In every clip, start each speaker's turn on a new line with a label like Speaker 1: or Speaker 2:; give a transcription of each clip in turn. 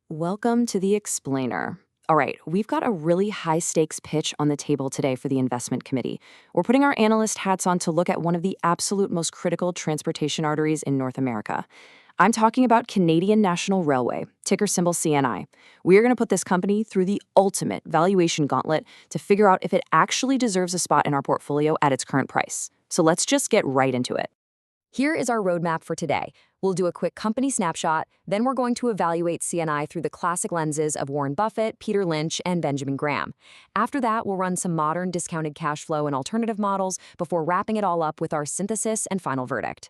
Speaker 1: Welcome to the Explainer. All right, we've got a really high stakes pitch on the table today for the investment committee. We're putting our analyst hats on to look at one of the absolute most critical transportation arteries in North America. I'm talking about Canadian National Railway, ticker symbol CNI. We are going to put this company through the ultimate valuation gauntlet to figure out if it actually deserves a spot in our portfolio at its current price. So let's just get right into it. Here is our roadmap for today. We'll do a quick company snapshot, then we're going to evaluate CNI through the classic lenses of Warren Buffett, Peter Lynch, and Benjamin Graham. After that, we'll run some modern discounted cash flow and alternative models before wrapping it all up with our synthesis and final verdict.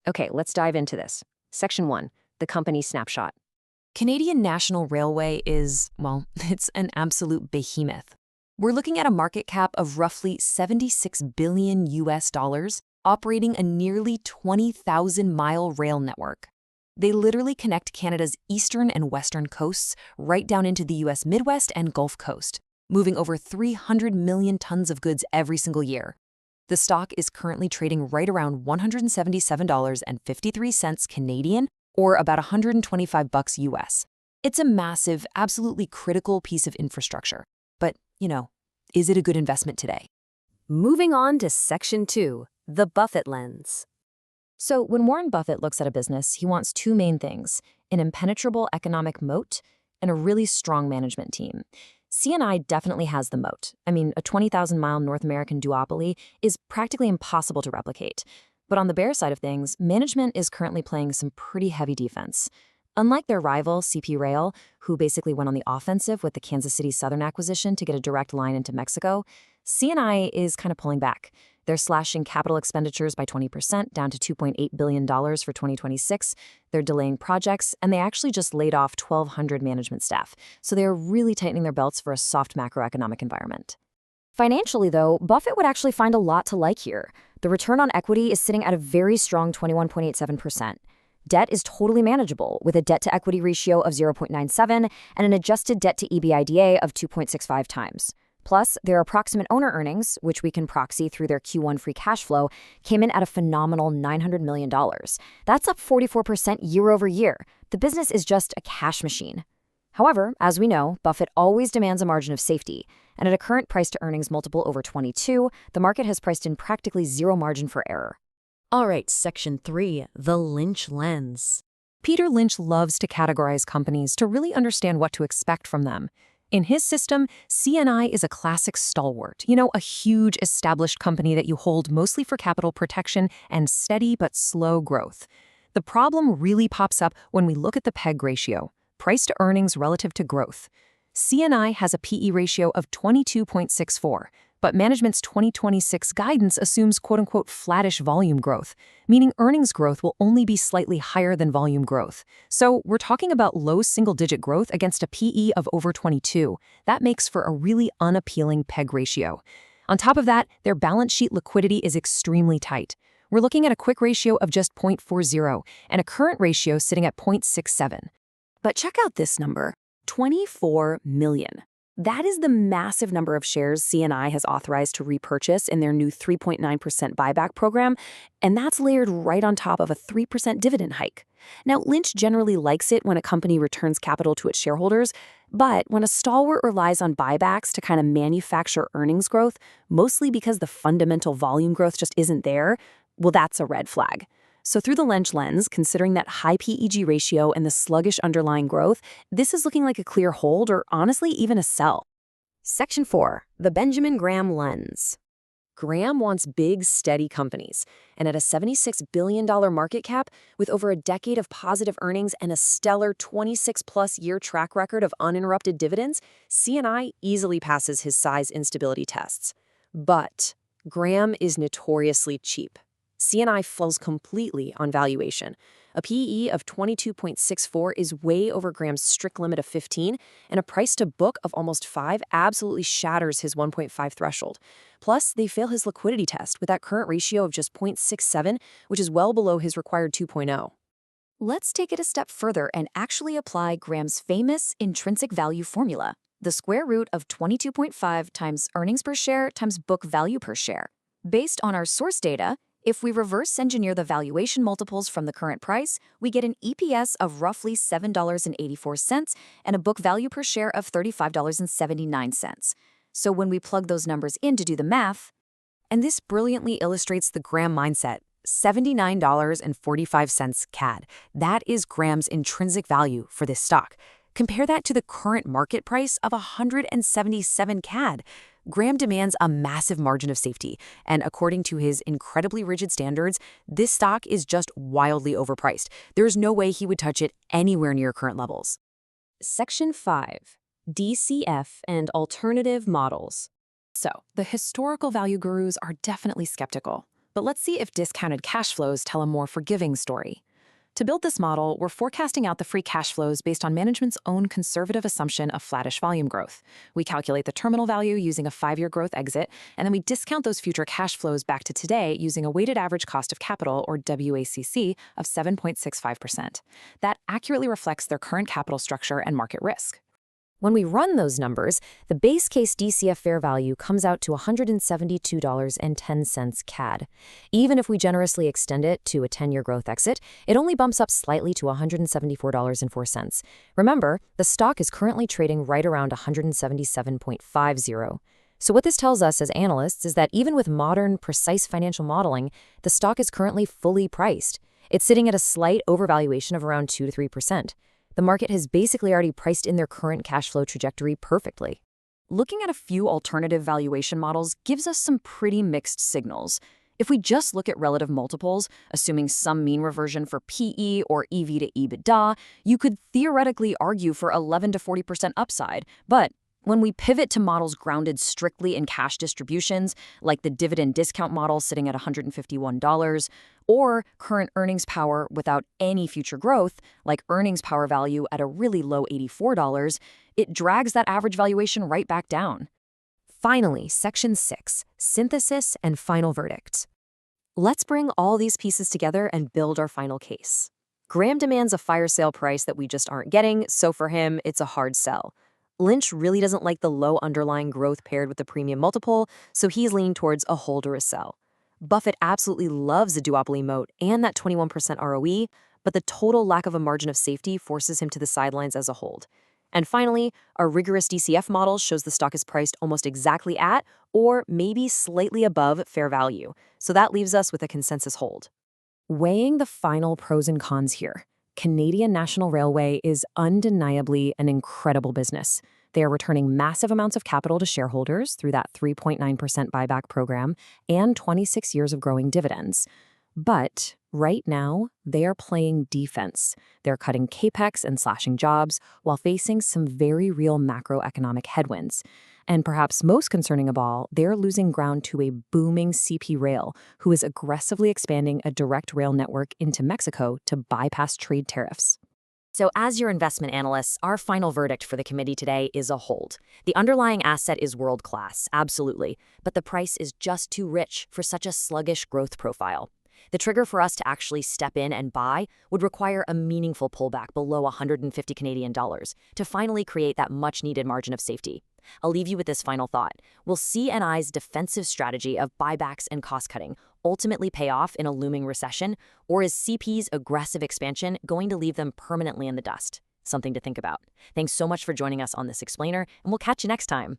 Speaker 1: Okay, let's dive into this. Section 1, the company snapshot. Canadian National Railway is, well, it's an absolute behemoth. We're looking at a market cap of roughly $76 billion US dollars, operating a nearly 20,000-mile rail network. They literally connect Canada's eastern and western coasts right down into the U.S. Midwest and Gulf Coast, moving over 300 million tons of goods every single year. The stock is currently trading right around $177.53 Canadian, or about $125 US. It's a massive, absolutely critical piece of infrastructure. But, is it a good investment today? Moving on to Section 2. The Buffett lens. So when Warren Buffett looks at a business, he wants two main things: an impenetrable economic moat and a really strong management team. CNI definitely has the moat. I mean, a 20,000-mile North American duopoly is practically impossible to replicate. But on the bear side of things, management is currently playing some pretty heavy defense. Unlike their rival, CP Rail, who basically went on the offensive with the Kansas City Southern acquisition to get a direct line into Mexico, CNI is kind of pulling back. They're slashing capital expenditures by 20% down to $2.8 billion for 2026. They're delaying projects, and they actually just laid off 1,200 management staff. So they're really tightening their belts for a soft macroeconomic environment. Financially, though, Buffett would actually find a lot to like here. The return on equity is sitting at a very strong 21.87%. Debt is totally manageable, with a debt-to-equity ratio of 0.97 and an adjusted debt-to-EBITDA of 2.65 times. Plus, their approximate owner earnings, which we can proxy through their Q1 free cash flow, came in at a phenomenal $900 million. That's up 44% year over year. The business is just a cash machine. However, as we know, Buffett always demands a margin of safety, and at a current price-to-earnings multiple over 22, the market has priced in practically zero margin for error. All right, Section 3, the Lynch lens. Peter Lynch loves to categorize companies to really understand what to expect from them. In his system, CNI is a classic stalwart, a huge established company that you hold mostly for capital protection and steady but slow growth. The problem really pops up when we look at the PEG ratio, price to earnings relative to growth. CNI has a PE ratio of 22.64, but management's 2026 guidance assumes quote-unquote flattish volume growth, meaning earnings growth will only be slightly higher than volume growth. So we're talking about low single-digit growth against a PE of over 22. That makes for a really unappealing PEG ratio. On top of that, their balance sheet liquidity is extremely tight. We're looking at a quick ratio of just 0.40 and a current ratio sitting at 0.67. But check out this number, 24 million. That is the massive number of shares CNI has authorized to repurchase in their new 3.9% buyback program, and that's layered right on top of a 3% dividend hike. Now, Lynch generally likes it when a company returns capital to its shareholders, but when a stalwart relies on buybacks to kind of manufacture earnings growth, mostly because the fundamental volume growth just isn't there, well, that's a red flag. So through the Lynch lens, considering that high PEG ratio and the sluggish underlying growth, this is looking like a clear hold or honestly even a sell. Section 4, the Benjamin Graham lens. Graham wants big, steady companies, and at a $76 billion market cap, with over a decade of positive earnings and a stellar 26-plus year track record of uninterrupted dividends, CNI easily passes his size instability tests. But Graham is notoriously cheap. CNI falls completely on valuation. A PE of 22.64 is way over Graham's strict limit of 15, and a price to book of almost 5 absolutely shatters his 1.5 threshold. Plus, they fail his liquidity test with that current ratio of just 0.67, which is well below his required 2.0. Let's take it a step further and actually apply Graham's famous intrinsic value formula, the square root of 22.5 times earnings per share times book value per share. Based on our source data, If we reverse engineer the valuation multiples from the current price, we get an EPS of roughly $7.84 and a book value per share of $35.79. So when we plug those numbers in to do the math, and this brilliantly illustrates the Graham mindset, $79.45 CAD. That is Graham's intrinsic value for this stock. Compare that to the current market price of 177 CAD. Graham demands a massive margin of safety, and according to his incredibly rigid standards, this stock is just wildly overpriced. There's no way he would touch it anywhere near current levels. Section 5. DCF and Alternative Models. So, the historical value gurus are definitely skeptical, but let's see if discounted cash flows tell a more forgiving story. To build this model, we're forecasting out the free cash flows based on management's own conservative assumption of flattish volume growth. We calculate the terminal value using a 5-year growth exit, and then we discount those future cash flows back to today using a weighted average cost of capital, or WACC, of 7.65%. That accurately reflects their current capital structure and market risk. When we run those numbers, the base case DCF fair value comes out to $172.10 CAD. Even if we generously extend it to a 10-year growth exit, it only bumps up slightly to $174.04. Remember, the stock is currently trading right around 177.50. So what this tells us as analysts is that even with modern, precise financial modeling, the stock is currently fully priced. It's sitting at a slight overvaluation of around 2 to 3%. The market has basically already priced in their current cash flow trajectory perfectly. Looking at a few alternative valuation models gives us some pretty mixed signals. If we just look at relative multiples, assuming some mean reversion for PE or EV to EBITDA, you could theoretically argue for 11 to 40% upside. But when we pivot to models grounded strictly in cash distributions, like the dividend discount model sitting at $151, or current earnings power without any future growth, like earnings power value at a really low $84, it drags that average valuation right back down. Finally, Section 6, Synthesis and Final Verdicts. Let's bring all these pieces together and build our final case. Graham demands a fire sale price that we just aren't getting, so for him, it's a hard sell. Lynch really doesn't like the low underlying growth paired with the premium multiple, so he's leaning towards a hold or a sell. Buffett absolutely loves the duopoly moat and that 21% ROE, but the total lack of a margin of safety forces him to the sidelines as a hold. And finally, our rigorous DCF model shows the stock is priced almost exactly at, or maybe slightly above, fair value. So that leaves us with a consensus hold. Weighing the final pros and cons here, Canadian National Railway is undeniably an incredible business. They are returning massive amounts of capital to shareholders through that 3.9% buyback program and 26 years of growing dividends. But right now, they are playing defense. They're cutting capex and slashing jobs while facing some very real macroeconomic headwinds. And perhaps most concerning of all, they're losing ground to a booming CP Rail, who is aggressively expanding a direct rail network into Mexico to bypass trade tariffs. So as your investment analysts, our final verdict for the committee today is a hold. The underlying asset is world-class, absolutely, but the price is just too rich for such a sluggish growth profile. The trigger for us to actually step in and buy would require a meaningful pullback below 150 Canadian dollars to finally create that much-needed margin of safety. I'll leave you with this final thought. Will CNI's defensive strategy of buybacks and cost-cutting ultimately pay off in a looming recession, or is CP's aggressive expansion going to leave them permanently in the dust? Something to think about. Thanks so much for joining us on this explainer, and we'll catch you next time.